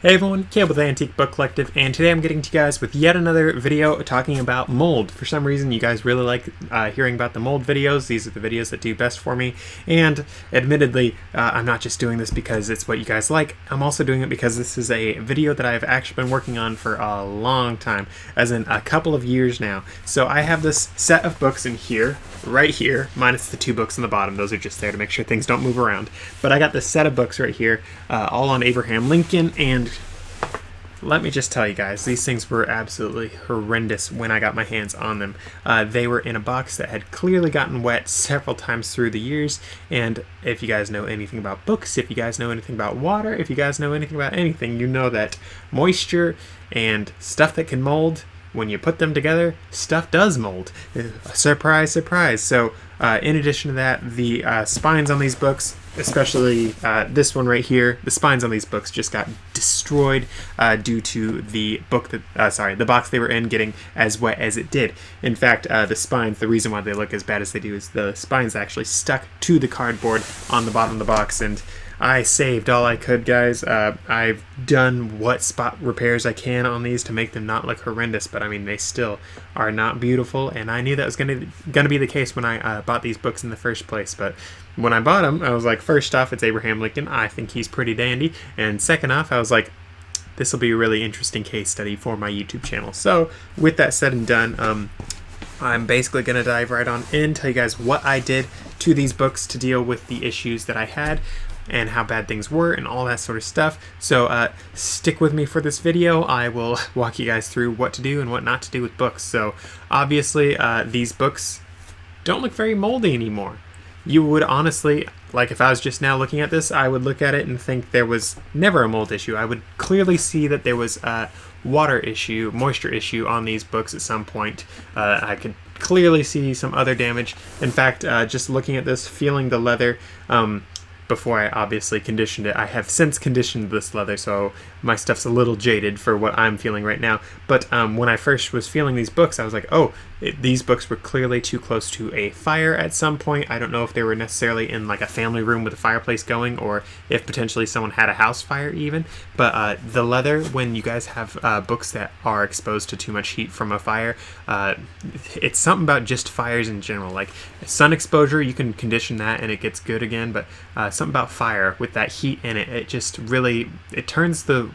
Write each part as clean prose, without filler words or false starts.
Hey everyone, Caleb with Antique Book Collective, and today I'm getting to you guys with yet another video talking about mold. For some reason, you guys really like hearing about the mold videos. These are the videos that do best for me, and admittedly, I'm not just doing this because it's what you guys like. I'm also doing it because this is a video that I've actually been working on for a long time, as in a couple of years now. So I have this set of books in here, right here, minus the two books on the bottom. Those are just there to make sure things don't move around. But I got this set of books right here, all on Abraham Lincoln, and let me just tell you guys, these things were absolutely horrendous when I got my hands on them. They were in a box that had clearly gotten wet several times through the years, and if you guys know anything about books, if you guys know anything about water, if you guys know anything about anything, you know that moisture and stuff that can mold, when you put them together, stuff does mold. Surprise, surprise. So in addition to that, the spines on these books, especially this one right here, the spines on these books just got destroyed due to the book that, the box they were in getting as wet as it did. In fact, the spines, the reason why they look as bad as they do is the spines actually stuck to the cardboard on the bottom of the box, and I saved all I could, guys. I've done what spot repairs I can on these to make them not look horrendous, but I mean, they still are not beautiful, and I knew that was gonna be the case when I bought these books in the first place. But when I bought them, I was like, first off, it's Abraham Lincoln. I think he's pretty dandy. And second off, I was like, this will be a really interesting case study for my YouTube channel. So with that said and done, I'm basically going to dive right on in, tell you guys what I did to these books to deal with the issues that I had and how bad things were and all that sort of stuff. So stick with me for this video. I will walk you guys through what to do and what not to do with books. So obviously these books don't look very moldy anymore. You would honestly, like if I was just now looking at this, I would look at it and think there was never a mold issue. I would clearly see that there was a water issue, moisture issue on these books at some point. I could clearly see some other damage. In fact, just looking at this, feeling the leather, before I obviously conditioned it. I have since conditioned this leather, so my stuff's a little jaded for what I'm feeling right now. But when I first was feeling these books, I was like, oh, these books were clearly too close to a fire at some point. I don't know if they were necessarily in like a family room with a fireplace going, or if potentially someone had a house fire even. But the leather, when you guys have books that are exposed to too much heat from a fire, it's something about just fires in general. Like sun exposure, you can condition that and it gets good again, but something about fire with that heat in it, it just really, it turns the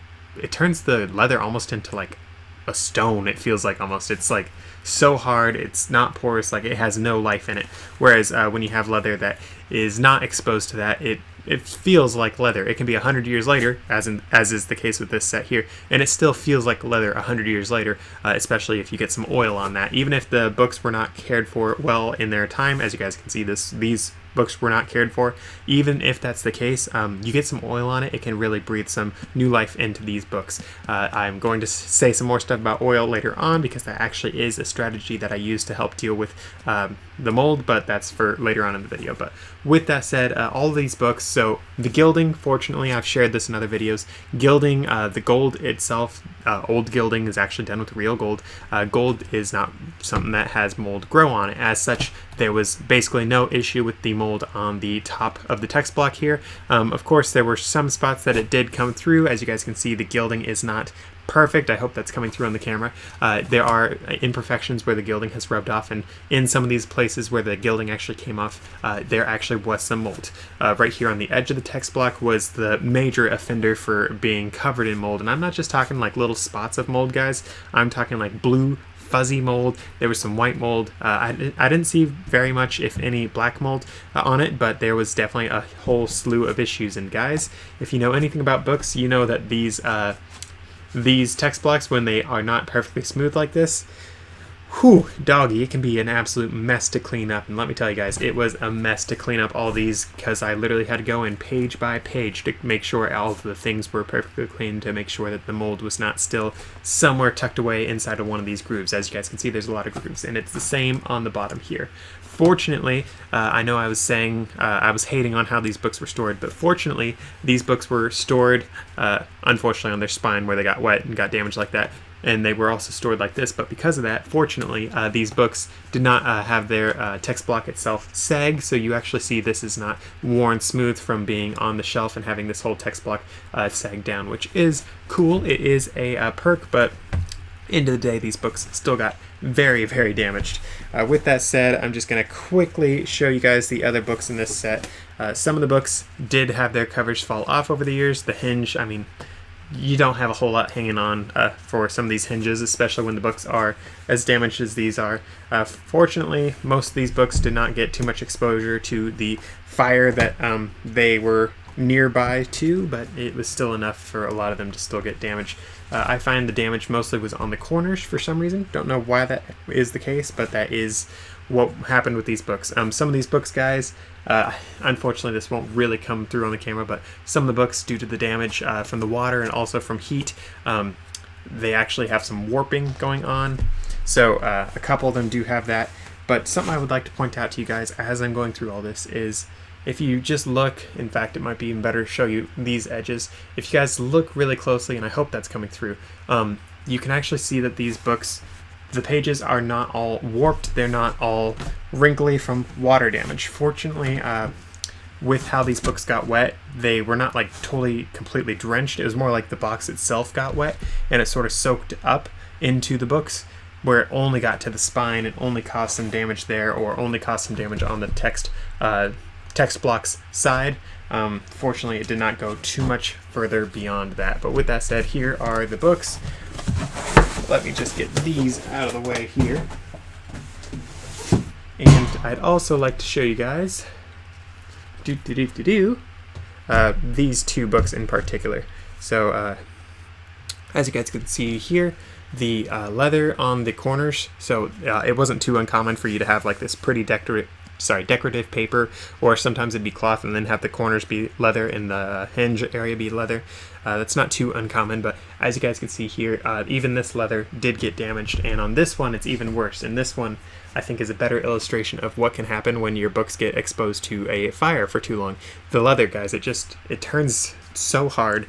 leather almost into like a stone. It feels like almost, it's like so hard, it's not porous, like it has no life in it. Whereas when you have leather that is not exposed to that, it feels like leather. It can be 100 years later, as is the case with this set here, and it still feels like leather 100 years later, especially if you get some oil on that. Even if the books were not cared for well in their time, as you guys can see, these books were not cared for, even if that's the case, you get some oil on it, it can really breathe some new life into these books. I'm going to say some more stuff about oil later on, because that actually is a strategy that I use to help deal with the mold, but that's for later on in the video. But with that said, all of these books, so the gilding, fortunately I've shared this in other videos, gilding, the gold itself, old gilding is actually done with real gold. Gold is not something that has mold grow on it. As such, there was basically no issue with the mold on the top of the text block here. Of course, there were some spots that it did come through. As you guys can see, the gilding is not perfect. I hope that's coming through on the camera. There are imperfections where the gilding has rubbed off, and in some of these places where the gilding actually came off, there actually was some mold. Right here on the edge of the text block was the major offender for being covered in mold, and I'm not just talking like little spots of mold, guys. I'm talking like blue fuzzy mold. There was some white mold. I didn't see very much, if any, black mold on it, but there was definitely a whole slew of issues. And guys, if you know anything about books, you know that these text blocks, when they are not perfectly smooth like this, whew, doggy, it can be an absolute mess to clean up. And let me tell you guys, it was a mess to clean up all these, because I literally had to go in page by page to make sure all of the things were perfectly clean, to make sure that the mold was not still somewhere tucked away inside of one of these grooves. As you guys can see, there's a lot of grooves, and it's the same on the bottom here. Fortunately, I know I was saying I was hating on how these books were stored, but fortunately, these books were stored, unfortunately, on their spine where they got wet and got damaged like that. and they were also stored like this. But because of that, fortunately, these books did not have their text block itself sag, so you actually see this is not worn smooth from being on the shelf and having this whole text block sag down, which is cool. It is a perk, but end of the day, these books still got very, very damaged. With that said, I'm just going to quickly show you guys the other books in this set. Some of the books did have their covers fall off over the years. The hinge, I mean, you don't have a whole lot hanging on for some of these hinges, especially when the books are as damaged as these are. Fortunately, most of these books did not get too much exposure to the fire that they were nearby to, but it was still enough for a lot of them to still get damaged. I find the damage mostly was on the corners for some reason. Don't know why that is the case, but that is what happened with these books. Some of these books, guys, unfortunately this won't really come through on the camera, but some of the books, due to the damage from the water and also from heat, they actually have some warping going on. So a couple of them do have that. But something I would like to point out to you guys as I'm going through all this is, if you just look, in fact, it might be even better to show you these edges. If you guys look really closely, and I hope that's coming through, you can actually see that these books, the pages are not all warped. They're not all wrinkly from water damage. Fortunately, with how these books got wet, they were not like totally, completely drenched. It was more like the box itself got wet, and it sort of soaked up into the books, where it only got to the spine and only caused some damage there, or only caused some damage on the text blocks side. Fortunately, it did not go too much further beyond that. But with that said, here are the books. Let me just get these out of the way here. And I'd also like to show you guys these two books in particular. So as you guys can see here, the leather on the corners, so it wasn't too uncommon for you to have like this pretty decorative paper, or sometimes it'd be cloth and then have the corners be leather and the hinge area be leather. That's not too uncommon, but as you guys can see here, even this leather did get damaged, and on this one it's even worse. And this one, I think, is a better illustration of what can happen when your books get exposed to a fire for too long. The leather, guys, it turns so hard.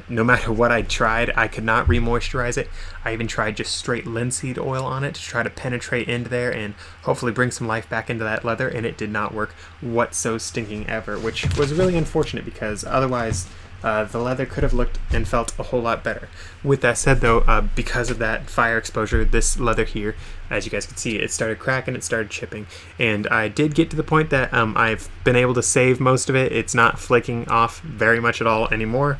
No matter what I tried, I could not re-moisturize it. I even tried just straight linseed oil on it to try to penetrate into there and hopefully bring some life back into that leather, and it did not work whatso stinking ever, which was really unfortunate, because otherwise the leather could have looked and felt a whole lot better. With that said, though, because of that fire exposure, this leather here, as you guys can see, it started cracking, it started chipping, and I did get to the point that I've been able to save most of it. It's not flaking off very much at all anymore,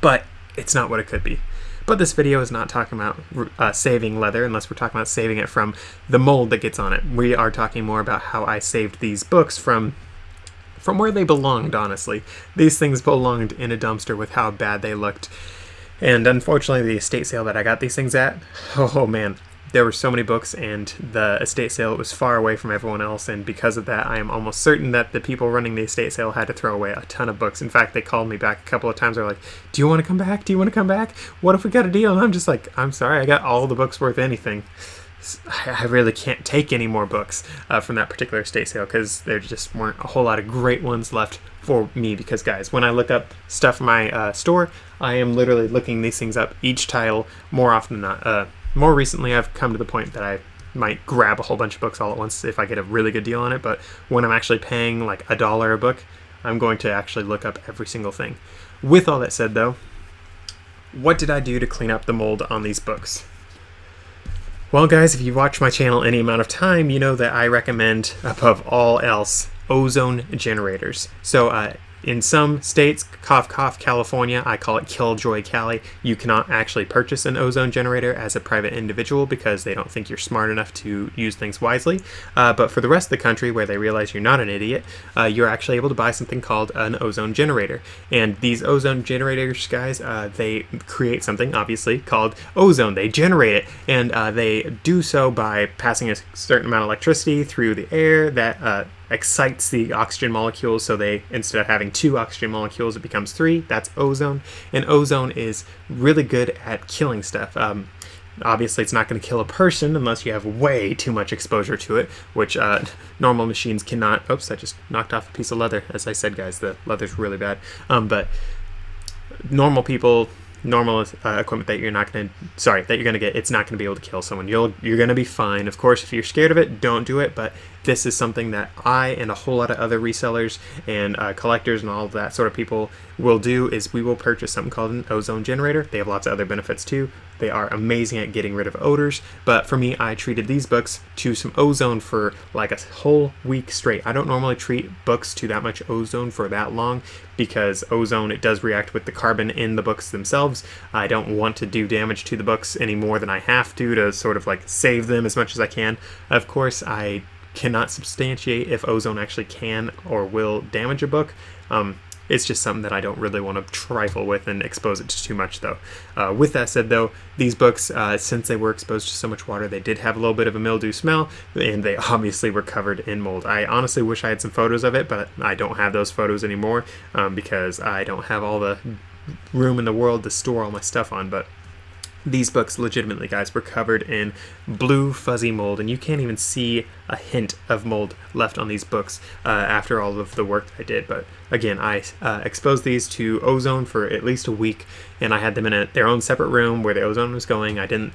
but it's not what it could be. But this video is not talking about saving leather, unless we're talking about saving it from the mold that gets on it. We are talking more about how I saved these books from where they belonged, honestly. These things belonged in a dumpster with how bad they looked. And unfortunately, the estate sale that I got these things at, oh man, there were so many books, and the estate sale was far away from everyone else, and because of that, I am almost certain that the people running the estate sale had to throw away a ton of books. In fact, they called me back a couple of times. They're like, do you want to come back? Do you want to come back? What if we got a deal? And I'm just like, I'm sorry, I got all the books worth anything. I really can't take any more books from that particular estate sale, because there just weren't a whole lot of great ones left for me. Because, guys, when I look up stuff from my store, I am literally looking these things up, each title, more often than not. More recently, I've come to the point that I might grab a whole bunch of books all at once if I get a really good deal on it, but when I'm actually paying like $1 a book, I'm going to actually look up every single thing. With all that said, though, what did I do to clean up the mold on these books? Well, guys, if you watch my channel any amount of time, you know that I recommend, above all else, ozone generators. So in some states, cough cough, California, I call it Killjoy Cali, you cannot actually purchase an ozone generator as a private individual because they don't think you're smart enough to use things wisely. But for the rest of the country, where they realize you're not an idiot, you're actually able to buy something called an ozone generator. And these ozone generators, guys, they create something, obviously, called ozone. They generate it, and they do so by passing a certain amount of electricity through the air that excites the oxygen molecules, so they, instead of having 2 oxygen molecules, it becomes 3. That's ozone, and ozone is really good at killing stuff. Obviously, it's not going to kill a person unless you have way too much exposure to it, which normal machines cannot. Oops, I just knocked off a piece of leather. As I said, guys, the leather's really bad. But normal people normal equipment that you're gonna get, it's not gonna be able to kill someone. You're gonna be fine. Of course, if you're scared of it, don't do it. But this is something that I and a whole lot of other resellers and collectors and all of that sort of people will do, is we will purchase something called an ozone generator. They have lots of other benefits too. They are amazing at getting rid of odors, but for me, I treated these books to some ozone for like a whole week straight. I don't normally treat books to that much ozone for that long, because ozone, it does react with the carbon in the books themselves. I don't want to do damage to the books any more than I have to sort of like save them as much as I can. Of course, I cannot substantiate if ozone actually can or will damage a book. It's just something that I don't really want to trifle with and expose it to too much, though. With that said, though, these books, since they were exposed to so much water, they did have a little bit of a mildew smell, and they obviously were covered in mold. I honestly wish I had some photos of it, but I don't have those photos anymore because I don't have all the room in the world to store all my stuff on. But these books, legitimately, guys, were covered in blue fuzzy mold, and you can't even see a hint of mold left on these books after all of the work I did. But again, I exposed these to ozone for at least a week, and I had them in their own separate room where the ozone was going. I didn't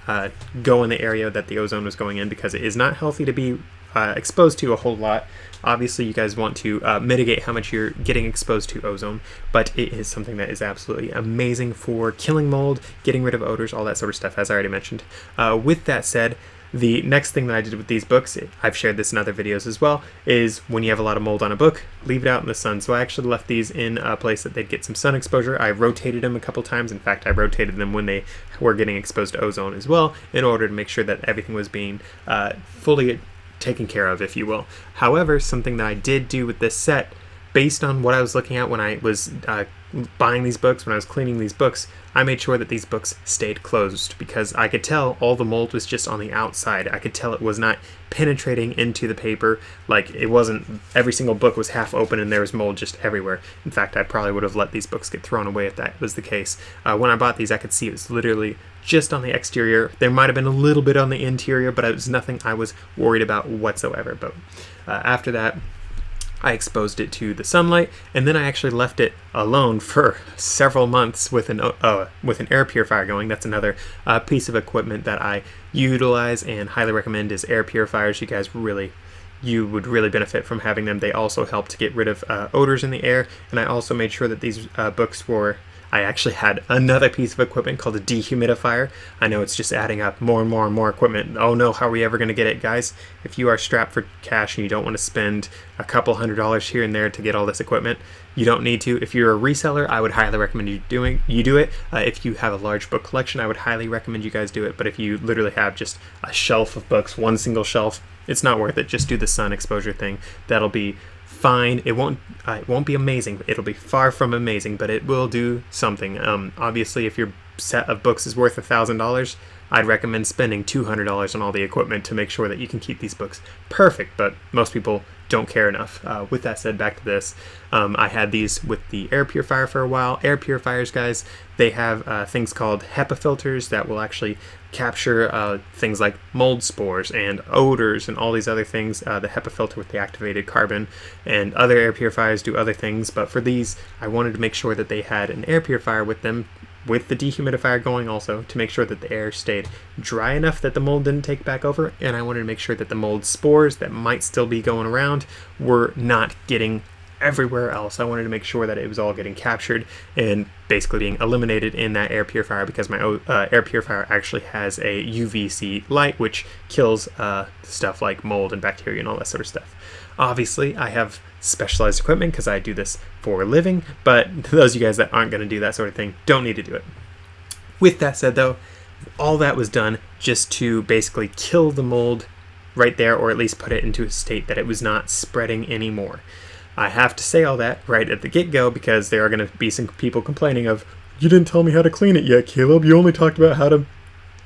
go in the area that the ozone was going in, because it is not healthy to be exposed to a whole lot. Obviously, you guys want to mitigate how much you're getting exposed to ozone, but it is something that is absolutely amazing for killing mold, getting rid of odors, all that sort of stuff, as I already mentioned. With that said, the next thing that I did with these books, I've shared this in other videos as well, is when you have a lot of mold on a book, leave it out in the sun. So I actually left these in a place that they'd get some sun exposure. I rotated them a couple times. In fact, I rotated them when they were getting exposed to ozone as well, in order to make sure that everything was being fully taken care of, if you will. However, something that I did do with this set, based on what I was looking at when I was buying these books, when I was cleaning these books, I made sure that these books stayed closed, because I could tell all the mold was just on the outside. I could tell it was not penetrating into the paper. Like, it wasn't, every single book was half open and there was mold just everywhere. In fact, I probably would have let these books get thrown away if that was the case. When I bought these, I could see it was literally just on the exterior. There might have been a little bit on the interior, but it was nothing I was worried about whatsoever. But after that, I exposed it to the sunlight, and then I actually left it alone for several months with an air purifier going. That's another piece of equipment that I utilize and highly recommend, is air purifiers. You would really benefit from having them. They also help to get rid of odors in the air, and I also made sure that these books were... I actually had another piece of equipment called a dehumidifier. I know it's just adding up more and more and more equipment. Oh no, how are we ever going to get it, guys? If you are strapped for cash and you don't want to spend a couple $100s here and there to get all this equipment, you don't need to. If you're a reseller, I would highly recommend you do it. If you have a large book collection, I would highly recommend you guys do it. But if you literally have just a shelf of books, one single shelf, it's not worth it. Just do the sun exposure thing. That'll be fine. It won't be amazing. It'll be far from amazing, but it will do something. Obviously, if your set of books is worth $1,000, I'd recommend spending $200 on all the equipment to make sure that you can keep these books perfect, but most people don't care enough. With that said, back to this. I had these with the air purifier for a while. Air purifiers, guys, they have things called HEPA filters that will actually capture things like mold spores and odors and all these other things. The HEPA filter with the activated carbon, and other air purifiers do other things, but for these, I wanted to make sure that they had an air purifier with them, with the dehumidifier going also, to make sure that the air stayed dry enough that the mold didn't take back over, and I wanted to make sure that the mold spores that might still be going around were not getting everywhere else. I wanted to make sure that it was all getting captured and basically being eliminated in that air purifier, because my air purifier actually has a UVC light, which kills stuff like mold and bacteria and all that sort of stuff. Obviously, I have specialized equipment because I do this for a living, but those of you guys that aren't going to do that sort of thing don't need to do it. With that said, though, all that was done just to basically kill the mold right there, or at least put it into a state that it was not spreading anymore. I have to say all that right at the get-go, because there are going to be some people complaining of, you didn't tell me how to clean it yet, Caleb. You only talked about how to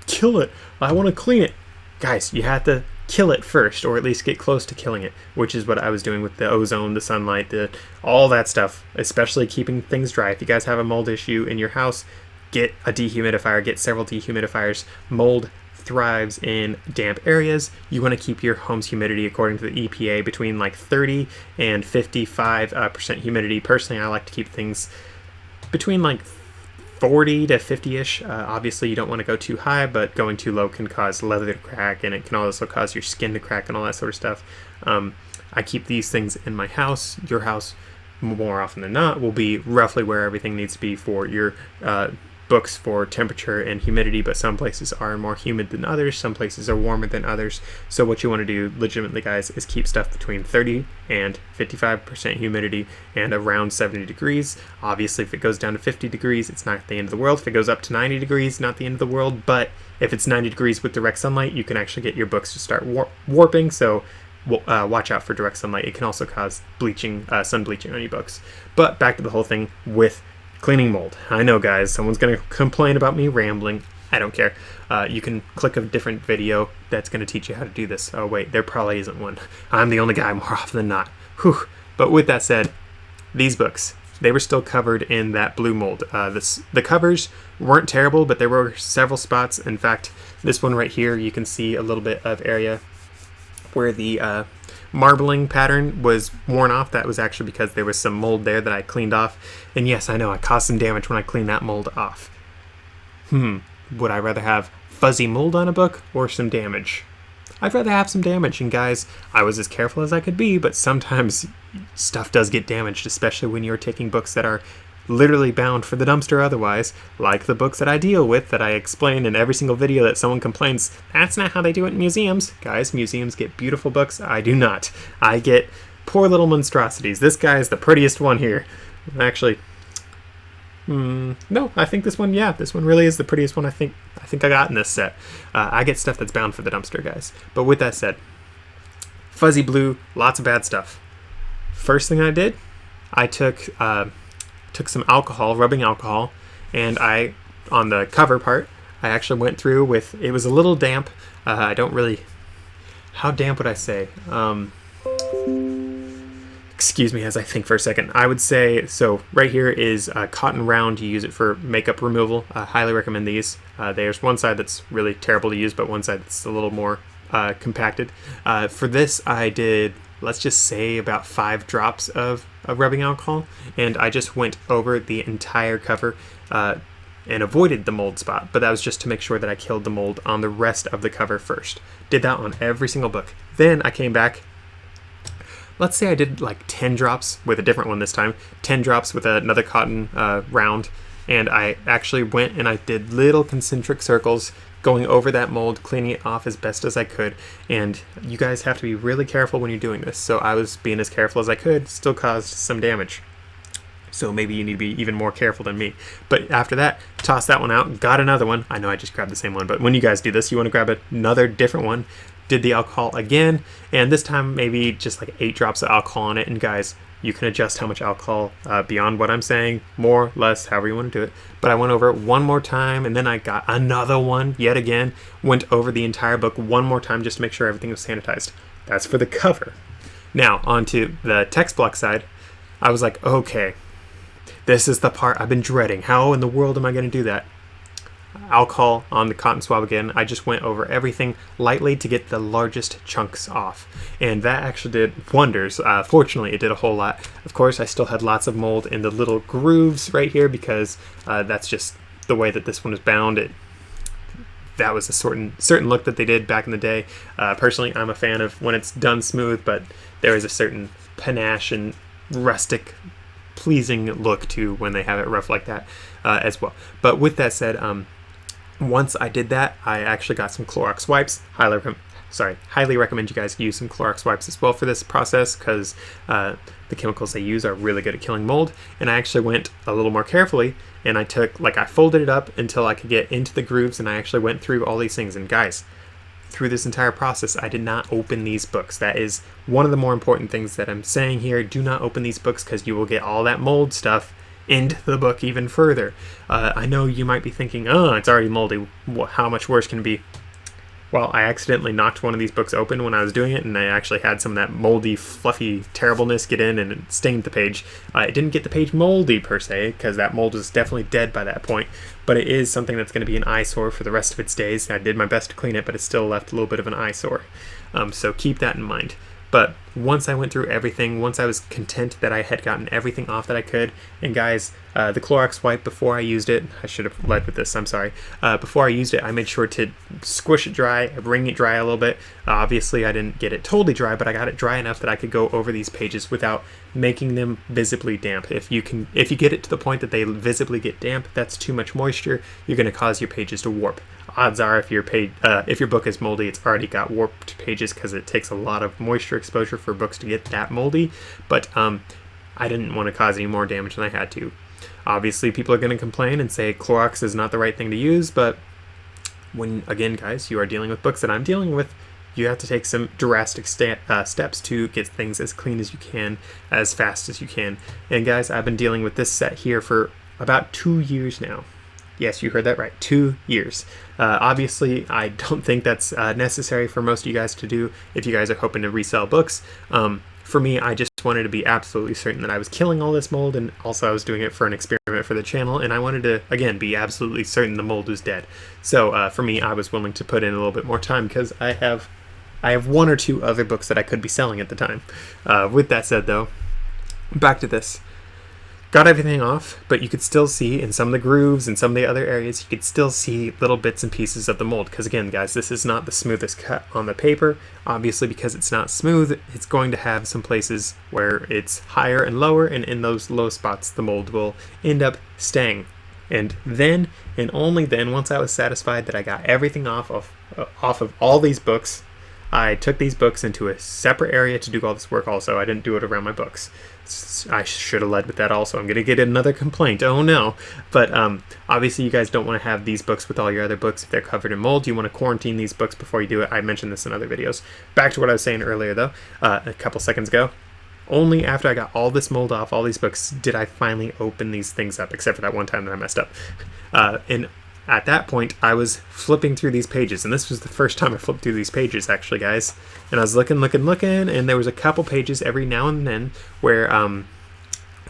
kill it. I want to clean it. Guys, you have to kill it first, or at least get close to killing it, which is what I was doing with the ozone, the sunlight, all that stuff, especially keeping things dry. If you guys have a mold issue in your house, get a dehumidifier, get several dehumidifiers. Mold thrives in damp areas. You want to keep your home's humidity, according to the EPA, between like 30 and 55% humidity. Personally, I like to keep things between like 40 to 50-ish. Obviously, you don't want to go too high, but going too low can cause leather to crack, and it can also cause your skin to crack and all that sort of stuff. I keep these things in my house. Your house, more often than not, will be roughly where everything needs to be for your books for temperature and humidity, but some places are more humid than others, some places are warmer than others. So what you want to do legitimately, guys, is keep stuff between 30 and 55% humidity and around 70 degrees. Obviously, if it goes down to 50 degrees, it's not the end of the world. If it goes up to 90 degrees, not the end of the world. But if it's 90 degrees with direct sunlight, you can actually get your books to start warping. So watch out for direct sunlight. It can also cause bleaching, sun bleaching on your books. But back to the whole thing with cleaning mold. I know, guys, someone's going to complain about me rambling. I don't care. You can click a different video that's going to teach you how to do this. Oh, wait, there probably isn't one. I'm the only guy more often than not. Whew. But with that said, these books, they were still covered in that blue mold. The covers weren't terrible, but there were several spots. In fact, this one right here, you can see a little bit of area where the marbling pattern was worn off. That was actually because there was some mold there that I cleaned off. And yes, I know I caused some damage when I cleaned that mold off. Would I rather have fuzzy mold on a book or some damage? I'd rather have some damage. And guys, I was as careful as I could be, but sometimes stuff does get damaged, especially when you're taking books that are literally bound for the dumpster otherwise, like the books that I deal with that I explain in every single video that someone complains, that's not how they do it in museums. Guys, museums get beautiful books. I do not. I get poor little monstrosities. This guy is the prettiest one here. Actually, no, I think this one, yeah, this one really is the prettiest one I think I got in this set. I get stuff that's bound for the dumpster, guys. But with that said, fuzzy blue, lots of bad stuff. First thing I did, I took some alcohol, rubbing alcohol, and on the cover part, I actually went through with, it was a little damp. I don't really, how damp would I say? Excuse me as I think for a second. I would say, so right here is cotton round. You use it for makeup removal. I highly recommend these. There's one side that's really terrible to use, but one side that's a little more compacted. For this, I did, let's just say, about 5 drops of rubbing alcohol, and I just went over the entire cover and avoided the mold spot, but that was just to make sure that I killed the mold on the rest of the cover first. Did that on every single book. Then I came back, let's say I did like 10 drops with a different one this time, 10 drops with another cotton round, and I actually went and I did little concentric circles going over that mold, cleaning it off as best as I could. And you guys have to be really careful when you're doing this. So I was being as careful as I could, still caused some damage. So maybe you need to be even more careful than me. But after that, toss that one out, got another one. I know I just grabbed the same one, but when you guys do this, you want to grab another different one. Did the alcohol again, and this time maybe just like 8 drops of alcohol on it. And guys, you can adjust how much alcohol beyond what I'm saying, more, less, however you want to do it. But I went over it one more time, and then I got another one yet again, went over the entire book one more time just to make sure everything was sanitized. That's for the cover. Now, onto the text block side, I was like, okay, this is the part I've been dreading. How in the world am I going to do that? Alcohol on the cotton swab again. I just went over everything lightly to get the largest chunks off, and that actually did wonders. Fortunately, it did a whole lot. Of course, I still had lots of mold in the little grooves right here because that's just the way that this one is bound. That was a certain look that they did back in the day. Personally, I'm a fan of when it's done smooth, but there is a certain panache and rustic pleasing look to when they have it rough like that as well. But with that said, once I did that, I actually got some Clorox wipes. Highly recommend you guys use some Clorox wipes as well for this process, because the chemicals they use are really good at killing mold. And I actually went a little more carefully, and I folded it up until I could get into the grooves, and I actually went through all these things. And guys, through this entire process, I did not open these books. That is one of the more important things that I'm saying here. Do not open these books, because you will get all that mold stuff into the book even further. I know you might be thinking, oh, it's already moldy. How much worse can it be? Well, I accidentally knocked one of these books open when I was doing it, and I actually had some of that moldy, fluffy terribleness get in, and it stained the page. It didn't get the page moldy per se, because that mold was definitely dead by that point, but it is something that's going to be an eyesore for the rest of its days. I did my best to clean it, but it still left a little bit of an eyesore. So keep that in mind. But once I went through everything, once I was content that I had gotten everything off that I could, and guys, the Clorox wipe, before I used it, I should have led with this, I'm sorry. Before I used it, I made sure to squish it dry, wring it dry a little bit. Obviously, I didn't get it totally dry, but I got it dry enough that I could go over these pages without making them visibly damp. If you get it to the point that they visibly get damp, that's too much moisture. You're going to cause your pages to warp. Odds are, if your book is moldy, it's already got warped pages because it takes a lot of moisture exposure for books to get that moldy. But I didn't want to cause any more damage than I had to. Obviously, people are going to complain and say Clorox is not the right thing to use, but when, again, guys, you are dealing with books that I'm dealing with, you have to take some drastic steps to get things as clean as you can, as fast as you can. And guys, I've been dealing with this set here for about 2 years now. Yes, you heard that right, 2 years. Obviously, I don't think that's necessary for most of you guys to do if you guys are hoping to resell books. For me, I just wanted to be absolutely certain that I was killing all this mold, and also I was doing it for an experiment for the channel, and I wanted to, again, be absolutely certain the mold was dead. So for me, I was willing to put in a little bit more time because I have 1 or 2 other books that I could be selling at the time. With that said, though, back to this. Got everything off, but you could still see in some of the grooves and some of the other areas, you could still see little bits and pieces of the mold. Because again, guys, this is not the smoothest cut on the paper. Obviously, because it's not smooth, it's going to have some places where it's higher and lower, and in those low spots, the mold will end up staying. And then, and only then, once I was satisfied that I got everything off of all these books, I took these books into a separate area to do all this work also. I didn't do it around my books. I should have led with that also. I'm going to get another complaint. Oh no. But obviously you guys don't want to have these books with all your other books if they're covered in mold. You want to quarantine these books before you do it. I mentioned this in other videos. Back to what I was saying earlier though, a couple seconds ago. Only after I got all this mold off all these books did I finally open these things up, except for that one time that I messed up. And at that point, I was flipping through these pages, and this was the first time I flipped through these pages, actually, guys. And I was looking, and there was a couple pages every now and then where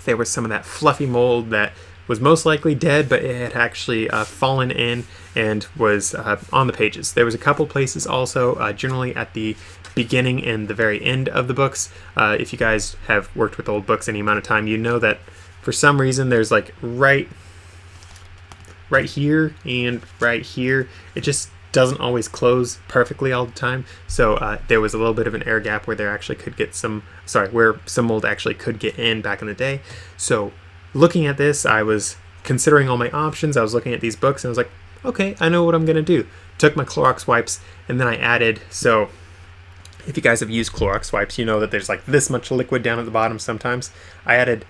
there was some of that fluffy mold that was most likely dead, but it had actually fallen in and was on the pages. There was a couple places also, generally at the beginning and the very end of the books. If you guys have worked with old books any amount of time, you know that for some reason there's like right here and right here, it just doesn't always close perfectly all the time. So there was a little bit of an air gap where there actually could get where some mold actually could get in back in the day. So looking at this, I was considering all my options. I was looking at these books and I was like, okay, I know what I'm gonna do. Took my Clorox wipes and then I added, so if you guys have used Clorox wipes, you know that there's like this much liquid down at the bottom sometimes. I added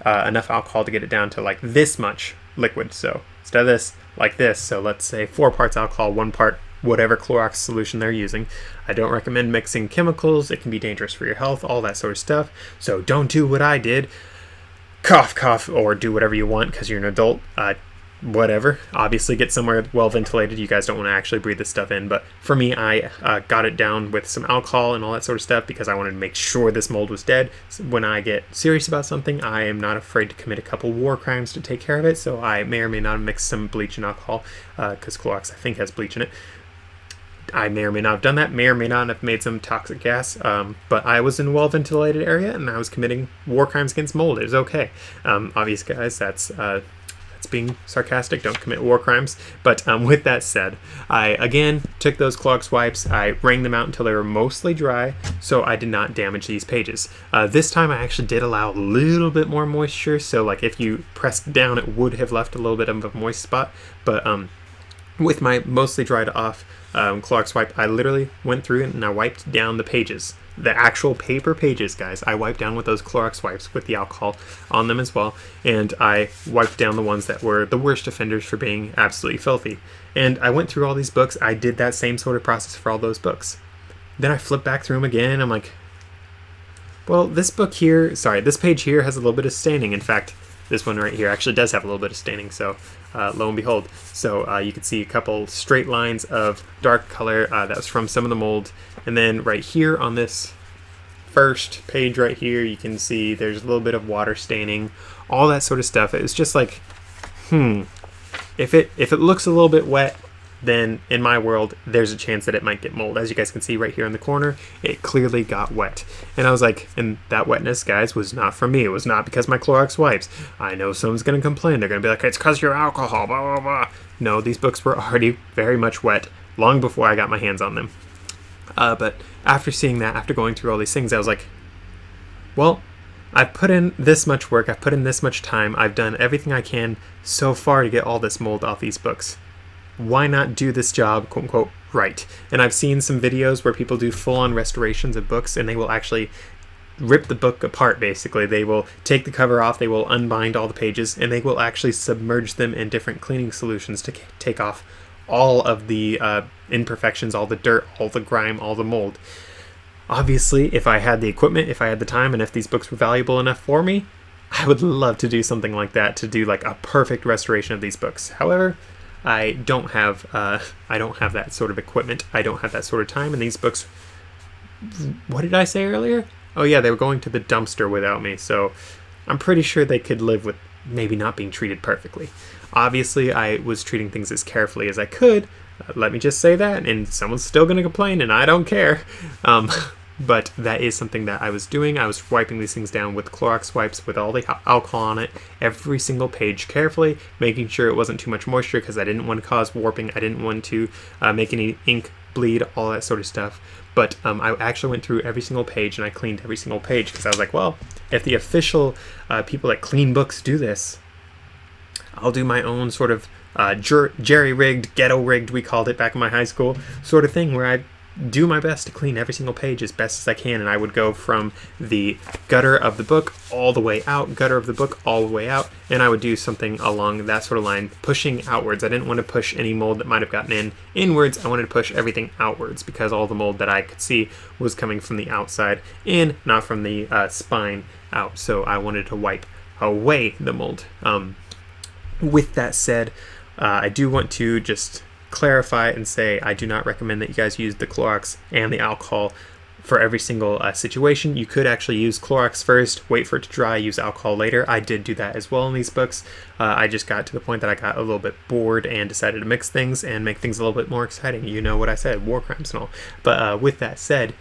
enough alcohol to get it down to like this much liquid. So instead of this, like this, so let's say 4 parts alcohol, 1 part whatever Clorox solution they're using. I don't recommend mixing chemicals. It can be dangerous for your health, all that sort of stuff. So don't do what I did. Cough, cough, or do whatever you want because you're an adult. Whatever. Obviously get somewhere well ventilated. You guys don't want to actually breathe this stuff in, but for me, I got it down with some alcohol and all that sort of stuff because I wanted to make sure this mold was dead. So when I get serious about something, I am not afraid to commit a couple war crimes to take care of it, so I may or may not have mixed some bleach and alcohol because Clorox, I think, has bleach in it. I may or may not have done that, may or may not have made some toxic gas, but I was in a well-ventilated area and I was committing war crimes against mold. It was okay. Obviously, guys, that's being sarcastic. Don't commit war crimes. But with that said, I again took those Clorox wipes. I wrung them out until they were mostly dry, so I did not damage these pages. This time I actually did allow a little bit more moisture, so like if you pressed down, it would have left a little bit of a moist spot. But with my mostly dried off Clorox wipe, I literally went through and I wiped down the pages. The actual paper pages, guys, I wiped down with those Clorox wipes with the alcohol on them as well, and I wiped down the ones that were the worst offenders for being absolutely filthy. And I went through all these books. I did that same sort of process for all those books. Then I flipped back through them again. I'm like, well, this page here has a little bit of staining. In fact, this one right here actually does have a little bit of staining, so lo and behold. So you can see a couple straight lines of dark color that was from some of the mold. And then right here on this first page right here, you can see there's a little bit of water staining, all that sort of stuff. It was just like, if it looks a little bit wet, then in my world, there's a chance that it might get mold. As you guys can see right here in the corner, it clearly got wet. And I was like, and that wetness, guys, was not from me. It was not because my Clorox wipes. I know someone's going to complain. They're going to be like, it's because your alcohol, blah, blah, blah. No, these books were already very much wet long before I got my hands on them. But after seeing that, after going through all these things, I was like, well, I've put in this much work, I've put in this much time, I've done everything I can so far to get all this mold off these books. Why not do this job, quote unquote, right? And I've seen some videos where people do full-on restorations of books, and they will actually rip the book apart, basically. They will take the cover off, they will unbind all the pages, and they will actually submerge them in different cleaning solutions to take off all of the imperfections, all the dirt, all the grime, all the mold. Obviously, if I had the equipment, if I had the time, and if these books were valuable enough for me, I would love to do something like that, to do like a perfect restoration of these books. However, I don't have that sort of equipment. I don't have that sort of time, and these books, what did I say earlier? Oh yeah, they were going to the dumpster without me, so I'm pretty sure they could live with maybe not being treated perfectly. Obviously, I was treating things as carefully as I could. Let me just say that, and someone's still going to complain, and I don't care. But that is something that I was doing. I was wiping these things down with Clorox wipes with all the alcohol on it, every single page carefully, making sure it wasn't too much moisture because I didn't want to cause warping. I didn't want to make any ink bleed, all that sort of stuff. But I actually went through every single page and I cleaned every single page because I was like, well, if the official people that clean books do this, I'll do my own sort of jerry-rigged, ghetto-rigged, we called it back in my high school, sort of thing where I do my best to clean every single page as best as I can, and I would go from the gutter of the book all the way out, gutter of the book all the way out, and I would do something along that sort of line, pushing outwards. I didn't want to push any mold that might have gotten inwards. I wanted to push everything outwards because all the mold that I could see was coming from the outside in, not from the spine out, so I wanted to wipe away the mold. With that said, I do want to just clarify and say I do not recommend that you guys use the Clorox and the alcohol for every single situation. You could actually use Clorox first, wait for it to dry, use alcohol later. I did do that as well in these books. I just got to the point that I got a little bit bored and decided to mix things and make things a little bit more exciting. You know what I said, war crimes and all. But with that said,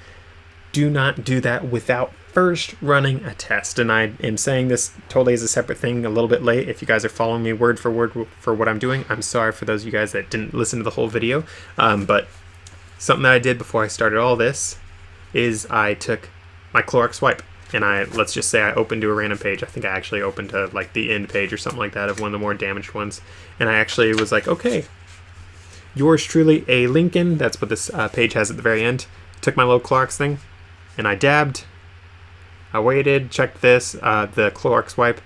do not do that without first running a test. And I am saying this totally as a separate thing a little bit late. If you guys are following me word for word for what I'm doing, I'm sorry for those of you guys that didn't listen to the whole video. But something that I did before I started all this is I took my Clorox wipe and let's just say I opened to a random page. I think I actually opened to like the end page or something like that of one of the more damaged ones. And I actually was like, okay, yours truly, a Lincoln. That's what this page has at the very end. Took my little Clorox thing and I dabbed. I waited, checked this, the Clorox wipe,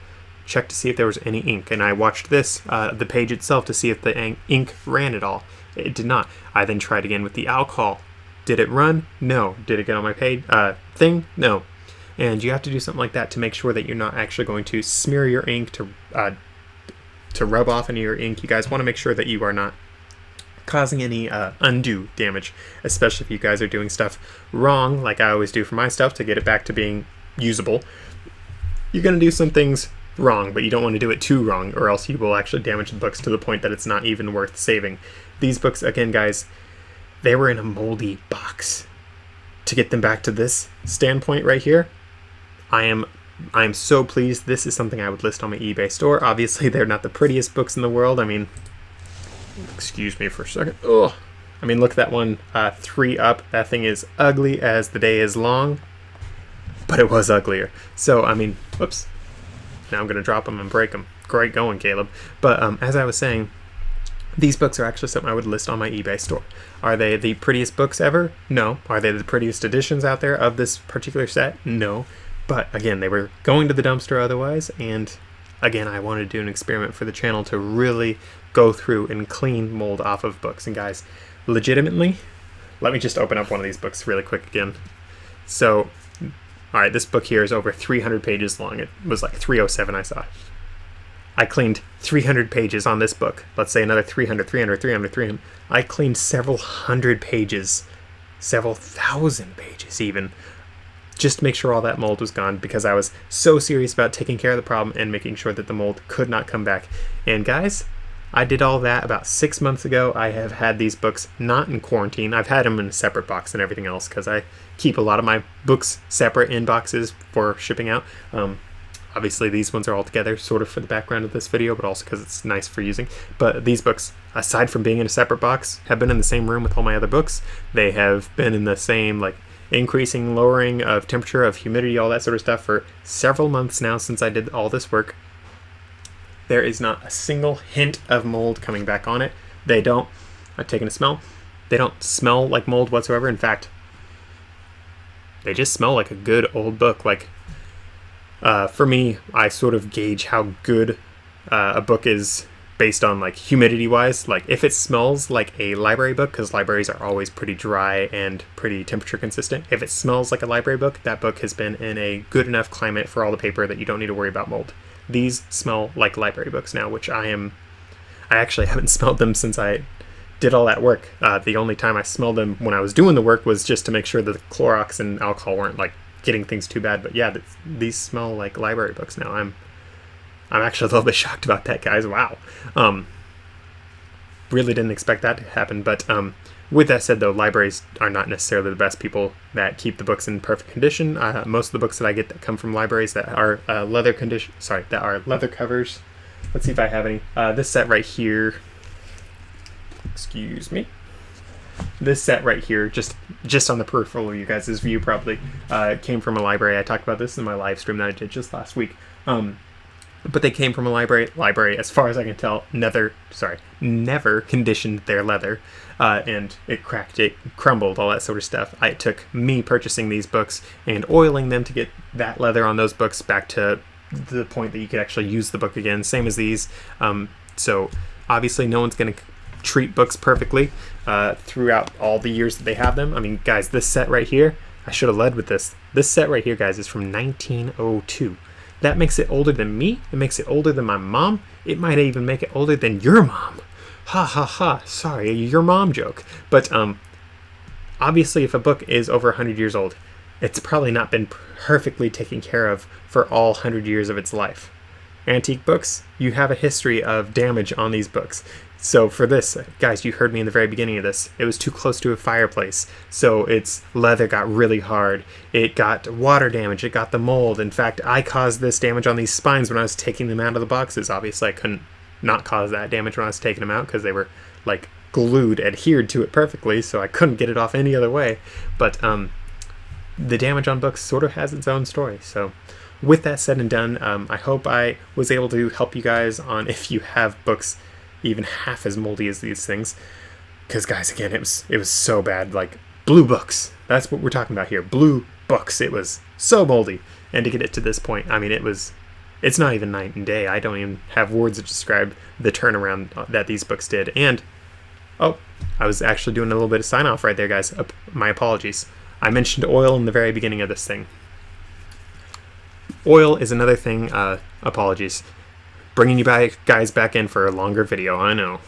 checked to see if there was any ink, and I watched this, the page itself, to see if the ink ran at all. It did not. I then tried again with the alcohol. Did it run? No. Did it get on my page thing? No. And you have to do something like that to make sure that you're not actually going to smear your ink to rub off into your ink. You guys want to make sure that you are not causing any undue damage, especially if you guys are doing stuff wrong, like I always do for my stuff to get it back to being usable. You're going to do some things wrong, but you don't want to do it too wrong, or else you will actually damage the books to the point that it's not even worth saving. These books, again, guys, they were in a moldy box. To get them back to this standpoint right here, I'm so pleased. This is something I would list on my eBay store. Obviously, they're not the prettiest books in the world. I mean, excuse me for a second. Ugh. I mean, look at that one, 3 up. That thing is ugly as the day is long, but it was uglier. So, I mean, whoops. Now I'm going to drop them and break them. Great going, Caleb. But as I was saying, these books are actually something I would list on my eBay store. Are they the prettiest books ever? No. Are they the prettiest editions out there of this particular set? No. But again, they were going to the dumpster otherwise, and again, I wanted to do an experiment for the channel to really go through and clean mold off of books. And guys, legitimately, let me just open up one of these books really quick again. So, alright, this book here is over 300 pages long. It was like 307 I saw. I cleaned 300 pages on this book. Let's say another 300. I cleaned several hundred pages, several thousand pages even, just to make sure all that mold was gone, because I was so serious about taking care of the problem and making sure that the mold could not come back. And guys, I did all that about 6 months ago. I have had these books not in quarantine. I've had them in a separate box and everything else because I keep a lot of my books separate in boxes for shipping out. Obviously, these ones are all together, sort of for the background of this video, but also because it's nice for using. But these books, aside from being in a separate box, have been in the same room with all my other books. They have been in the same, like, increasing, lowering of temperature, of humidity, all that sort of stuff for several months now since I did all this work. There is not a single hint of mold coming back on it. They don't, I've taken a smell, they don't smell like mold whatsoever. In fact, they just smell like a good old book. Like, for me, I sort of gauge how good a book is based on, like, humidity wise. Like, if it smells like a library book, because libraries are always pretty dry and pretty temperature consistent, if it smells like a library book, that book has been in a good enough climate for all the paper that you don't need to worry about mold. These smell like library books now, which I actually haven't smelled them since I did all that work. The only time I smelled them when I was doing the work was just to make sure that the Clorox and alcohol weren't, like, getting things too bad. But yeah, these smell like library books now. I'm actually a little bit shocked about that, guys. Wow. Really didn't expect that to happen. But with that said, though, libraries are not necessarily the best people that keep the books in perfect condition. Most of the books that I get that come from libraries that are leather covers. Let's see if I have any. This set right here. Excuse me. This set right here, just on the peripheral of you guys' view, probably came from a library. I talked about this in my live stream that I did just last week. But they came from a library, as far as I can tell, never conditioned their leather, and it cracked, it crumbled, all that sort of stuff. It took me purchasing these books and oiling them to get that leather on those books back to the point that you could actually use the book again, same as these. So obviously no one's going to treat books perfectly throughout all the years that they have them. I mean, guys, this set right here, I should have led with this. This set right here, guys, is from 1902. That makes it older than me. It makes it older than my mom. It might even make it older than your mom. Ha ha ha. Sorry, your mom joke. But obviously, if a book is over 100 years old, it's probably not been perfectly taken care of for all 100 years of its life. Antique books, you have a history of damage on these books. So for this, guys, you heard me in the very beginning of this, it was too close to a fireplace, so its leather got really hard. It got water damage, it got the mold. In fact, I caused this damage on these spines when I was taking them out of the boxes. Obviously, I couldn't not cause that damage when I was taking them out because they were, like, glued, adhered to it perfectly, so I couldn't get it off any other way. But the damage on books sort of has its own story. So with that said and done, I hope I was able to help you guys on if you have books even half as moldy as these things, because, guys, again, it was so bad. Like, blue books, that's what we're talking about here. Blue books, it was so moldy. And to get it to this point, I mean, it's not even night and day. I don't even have words to describe the turnaround that these books did. And oh, I was actually doing a little bit of sign off right there, guys. My apologies. I mentioned oil in the very beginning of this thing. Oil is another thing. Apologies, bringing you guys back in for a longer video, I know.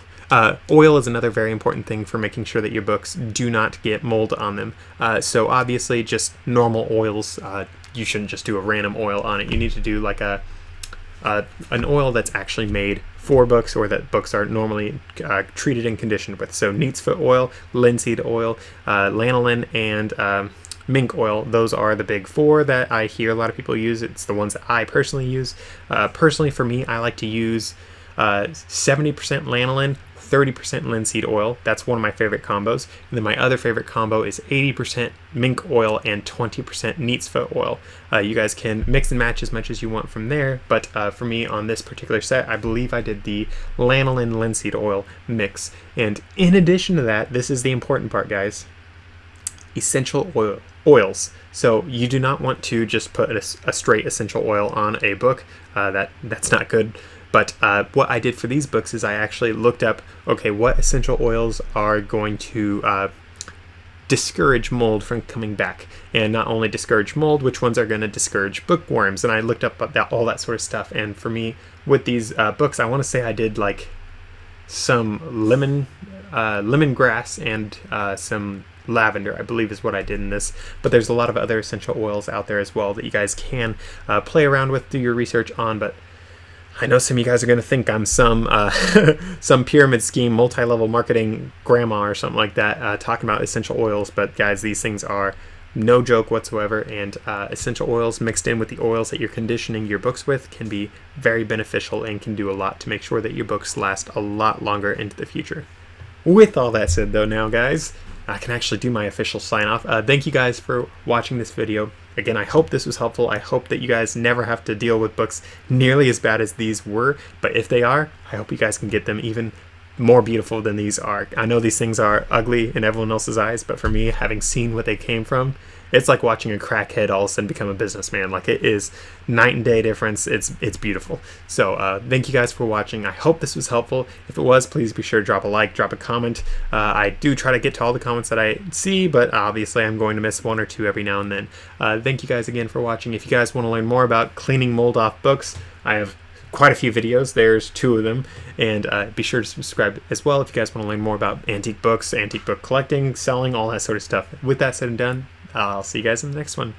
Oil is another very important thing for making sure that your books do not get mold on them. So obviously just normal oils, you shouldn't just do a random oil on it. You need to do like an oil that's actually made for books, or that books are normally treated and conditioned with. So neat's foot oil, linseed oil, lanolin, and mink oil. Those are the big four that I hear a lot of people use. It's the ones that I personally use. Personally, for me, I like to use 70% lanolin, 30% linseed oil. That's one of my favorite combos. And then my other favorite combo is 80% mink oil and 20% neat's foot oil. You guys can mix and match as much as you want from there, but for me on this particular set, I believe I did the lanolin linseed oil mix. And in addition to that, this is the important part, guys, essential oils. So you do not want to just put a straight essential oil on a book. That's not good. But what I did for these books is I actually looked up, okay, what essential oils are going to discourage mold from coming back, and not only discourage mold, which ones are going to discourage bookworms. And I looked up all that sort of stuff. And for me, with these books, I want to say I did like some lemongrass and some lavender, I believe, is what I did in this. But there's a lot of other essential oils out there as well that you guys can play around with, do your research on. But I know some of you guys are going to think I'm some some pyramid scheme, multi-level marketing grandma or something like that, talking about essential oils. But guys, these things are no joke whatsoever, and essential oils mixed in with the oils that you're conditioning your books with can be very beneficial and can do a lot to make sure that your books last a lot longer into the future. With all that said though, now guys, I can actually do my official sign off. Thank you guys for watching this video. Again, I hope this was helpful. I hope that you guys never have to deal with books nearly as bad as these were, but if they are, I hope you guys can get them even more beautiful than these are. I know these things are ugly in everyone else's eyes, but for me, having seen what they came from, it's like watching a crackhead all of a sudden become a businessman. Like, it is night and day difference. It's beautiful. So thank you guys for watching. I hope this was helpful. If it was, please be sure to drop a like, drop a comment. I do try to get to all the comments that I see, but obviously I'm going to miss one or two every now and then. Thank you guys again for watching. If you guys want to learn more about cleaning mold off books, I have quite a few videos. There's 2 of them, and be sure to subscribe as well if you guys want to learn more about antique books, antique book collecting, selling, all that sort of stuff. With that said and done, I'll see you guys in the next one.